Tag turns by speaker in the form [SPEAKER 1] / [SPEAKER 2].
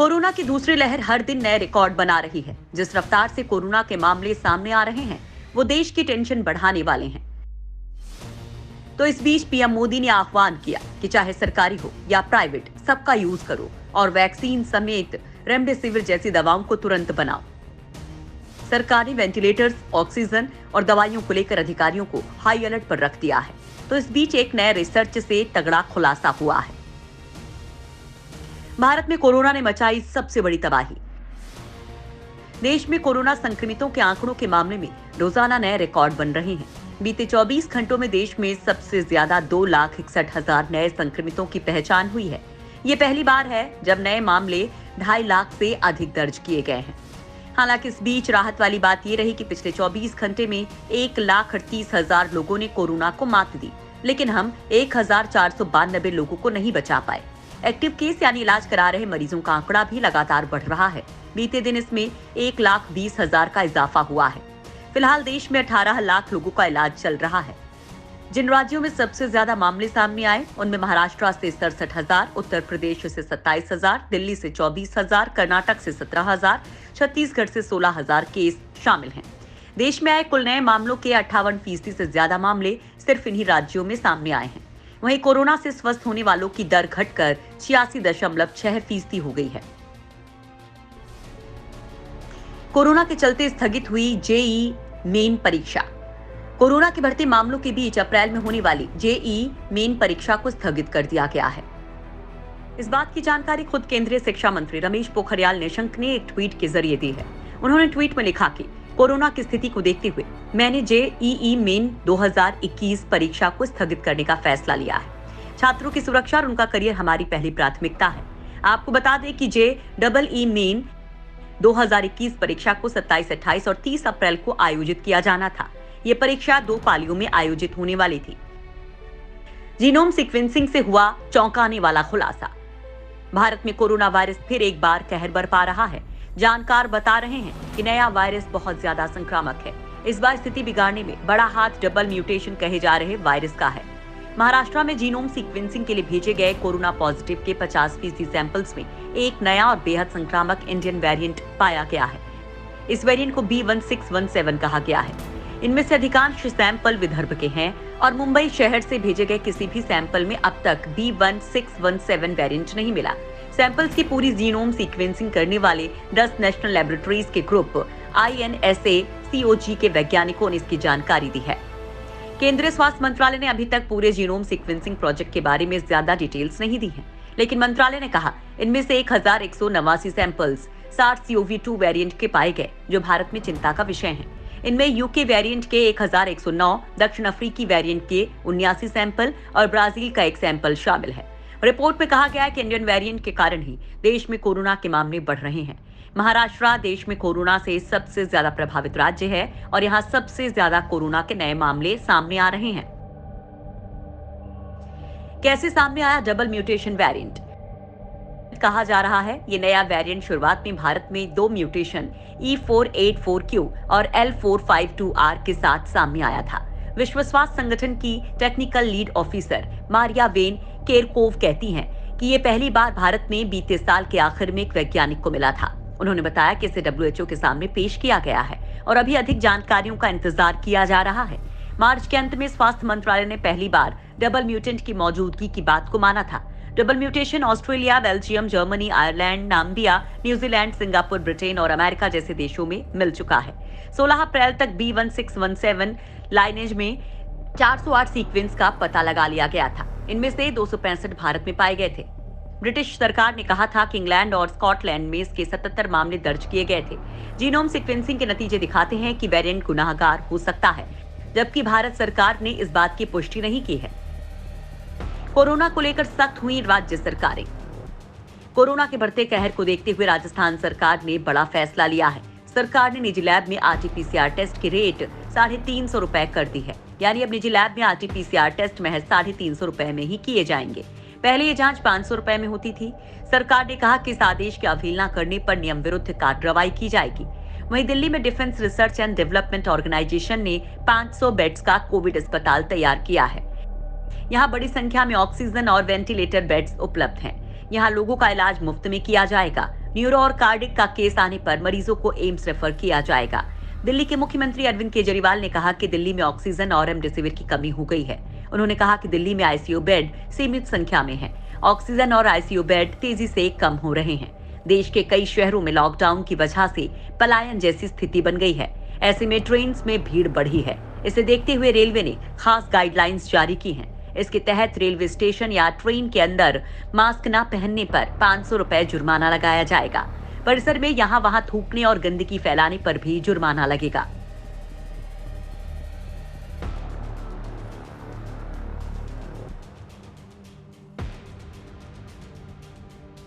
[SPEAKER 1] Corona की दूसरी लहर हर दिन नए रिकॉर्ड बना रही है। जिस रफ्तार से कोरोना के मामले सामने आ रहे हैं, वो देश की टेंशन बढ़ाने वाले हैं। तो इस बीच पीएम मोदी ने आह्वान किया कि चाहे सरकारी हो या प्राइवेट, सबका यूज करो और वैक्सीन समेत रेमडेसिविर जैसी दवाओं को तुरंत बनाओ। सरकार ने वेंटिलेटर्स, ऑक्सीजन और दवाइयों को लेकर अधिकारियों को हाई अलर्ट पर रख दिया है। तो इस बीच एक नए रिसर्च से तगड़ा खुलासा हुआ है। भारत में कोरोना ने मचाई सबसे बड़ी तबाही। देश में कोरोना संक्रमितों के आंकड़ों के मामले में रोजाना नए रिकॉर्ड बन रहे हैं। बीते 24 घंटों में देश में सबसे ज्यादा 2,61,000 नए संक्रमितों की पहचान हुई है। ये पहली बार है जब नए मामले 2.5 लाख से अधिक दर्ज किए गए हैं। हालांकि इस बीच राहत वाली बात ये रही कि पिछले 24 घंटे में 1,38,000 लोगों ने कोरोना को मात दी, लेकिन हम 1,492 लोगों को नहीं बचा पाए। एक्टिव केस यानी इलाज करा रहे मरीजों का आंकड़ा भी लगातार बढ़ रहा है। बीते दिन इसमें 1,20,000 का इजाफा हुआ है। फिलहाल देश में 18 लाख लोगों का इलाज चल रहा है। जिन राज्यों में सबसे ज्यादा मामले सामने आए, उनमें महाराष्ट्र से 67,000, उत्तर प्रदेश से 27,000, दिल्ली से 24,000, कर्नाटक से 17,000, छत्तीसगढ़ से 16,000 केस शामिल हैं। देश में आए कुल नए मामलों के 58% से ज्यादा मामले सिर्फ इन्हीं राज्यों में सामने आए हैं। वहीं कोरोना से स्वस्थ होने वालों की दर घटकर 86.6% हो गई है। कोरोना के चलते स्थगित हुई जेईई मेन परीक्षा। कोरोना के बढ़ते मामलों के बीच अप्रैल में होने वाली जेईई मेन परीक्षा को स्थगित कर दिया गया है। इस बात की जानकारी खुद केंद्रीय शिक्षा मंत्री रमेश पोखरियाल निशंक ने एक ट्वीट के जरिए दी है। उन्होंने ट्वीट में लिखा कि कोरोना की स्थिति को देखते हुए मैंने जेईई मेन 2021 परीक्षा को स्थगित करने का फैसला लिया है। छात्रों की सुरक्षा और उनका करियर हमारी पहली प्राथमिकता है। आपको बता दें कि जेईई मेन 2021 परीक्षा को 27, 28 और 30 अप्रैल को आयोजित किया जाना था। ये परीक्षा 2 पालियों में आयोजित होने वाली थी। जीनोम सीक्वेंसिंग से हुआ चौंकाने वाला खुलासा। भारत में कोरोना वायरस फिर एक बार कहर बरपा रहा है। जानकार बता रहे हैं कि नया वायरस बहुत ज्यादा संक्रामक है। इस बार स्थिति बिगाड़ने में बड़ा हाथ डबल म्यूटेशन कहे जा रहे वायरस का है। महाराष्ट्र में जीनोम सीक्वेंसिंग के लिए भेजे गए कोरोना पॉजिटिव के 50% सैंपल्स में एक नया और बेहद संक्रामक इंडियन वेरिएंट पाया गया है। इस वेरिएंट को B1617 कहा गया है। इनमें से अधिकांश सैंपल विदर्भ के हैं और मुंबई शहर से भेजे गए किसी भी सैंपल में अब तक B1617 वेरिएंट नहीं मिला। सैंपल्स की पूरी जीनोम सीक्वेंसिंग करने वाले 10 नेशनल लैबोरेटरीज के ग्रुप INSA-CoG के वैज्ञानिकों ने इसकी जानकारी दी है। केंद्रीय स्वास्थ्य मंत्रालय ने अभी तक पूरे जीनोम सीक्वेंसिंग प्रोजेक्ट के बारे में ज्यादा डिटेल्स नहीं दी हैं, लेकिन मंत्रालय ने कहा इनमें से 1,189 सैंपल्स SARS-CoV-2 वेरिएंट के पाए गए, जो भारत में चिंता का विषय है। इनमें यूके वेरिएंट के 1,109, दक्षिण अफ्रीकी वेरिएंट के 79 सैंपल और ब्राजील का 1 सैंपल शामिल है। रिपोर्ट में कहा गया है कि इंडियन वेरिएंट के कारण ही देश में कोरोना के मामले बढ़ रहे हैं। महाराष्ट्र देश में कोरोना से सबसे ज्यादा प्रभावित राज्य है और यहाँ सबसे ज्यादा कोरोना के नए मामले सामने आ रहे हैं। कैसे सामने आया डबल म्यूटेशन वेरिएंट? कहा जा रहा है ये नया वेरिएंट शुरुआत में भारत में 2 म्यूटेशन E484Q और L452R के साथ सामने आया था। विश्व स्वास्थ्य संगठन की technical lead officer Maria Van Kerkhove कहती हैं कि ये पहली बार भारत में बीते साल के आखिर में एक वैज्ञानिक को मिला था। उन्होंने बताया कि इसे WHO के सामने पेश किया गया है और अभी अधिक जानकारियों का इंतजार किया जा रहा है। मार्च के अंत में स्वास्थ्य मंत्रालय ने पहली बार डबल म्यूटेंट की मौजूदगी की बात को माना था। Double mutation Australia, Belgium, Germany, Ireland, Namibia, New Zealand, Singapore, Britain और अमेरिका जैसे देशों में मिल चुका है। 16 अप्रैल तक B1617 लाइनेज में 408 सीक्वेंस का पता लगा लिया गया था। इनमें से 265 भारत में पाए गए थे। ब्रिटिश सरकार ने कहा था कि इंग्लैंड और स्कॉटलैंड में इसके 77 मामले दर्ज किए गए थे। जीनोम सीक्वेंसिंग के नतीजे दिखाते हैं कि वेरिएंट गुनाहगार हो सकता है, जबकि भारत सरकार ने इस बात की पुष्टि नहीं की है। कोरोना को लेकर सख्त हुई राज्य सरकारें। कोरोना के बढ़ते कहर को देखते हुए राजस्थान सरकार ने बड़ा फैसला लिया है। सरकार ने निजी लैब में RT-PCR टेस्ट की रेट 350 रुपए कर दी है। यानी अब निजी लैब में RT-PCR टेस्ट महज 350 रुपए में ही किए जाएंगे। पहले ये जांच 500 रुपए में होती थी। सरकार ने कहा कि इस आदेश की अवहेलना करने पर नियम विरुद्ध कार्रवाई की जाएगी। वहीं दिल्ली में defence research and development organisation ने 500 बेड्स का कोविड अस्पताल तैयार किया है। यहाँ बड़ी संख्या में ऑक्सीजन और वेंटिलेटर बेड्स उपलब्ध हैं। यहाँ लोगों का इलाज मुफ्त में किया जाएगा। न्यूरो और कार्डिक का केस आने पर मरीजों को एम्स रेफर किया जाएगा। दिल्ली के मुख्यमंत्री अरविंद केजरीवाल ने कहा कि दिल्ली में ऑक्सीजन और रेमडेसिविर की कमी हो गई है। उन्होंने कहा कि दिल्ली में आईसीयू बेड सीमित संख्या में है। ऑक्सीजन और आईसीयू बेड तेजी से कम हो रहे हैं। देश के कई शहरों में लॉकडाउन की वजह से पलायन जैसी स्थिति बन गई है। ऐसे में ट्रेन में भीड़ बढ़ी है। इसे देखते हुए रेलवे ने खास गाइडलाइंस जारी की हैं। इसके तहत रेलवे स्टेशन या ट्रेन के अंदर मास्क न पहनने पर 500 रुपए जुर्माना लगाया जाएगा। परिसर में यहाँ वहाँ थूकने और गंदगी फैलाने पर भी जुर्माना लगेगा।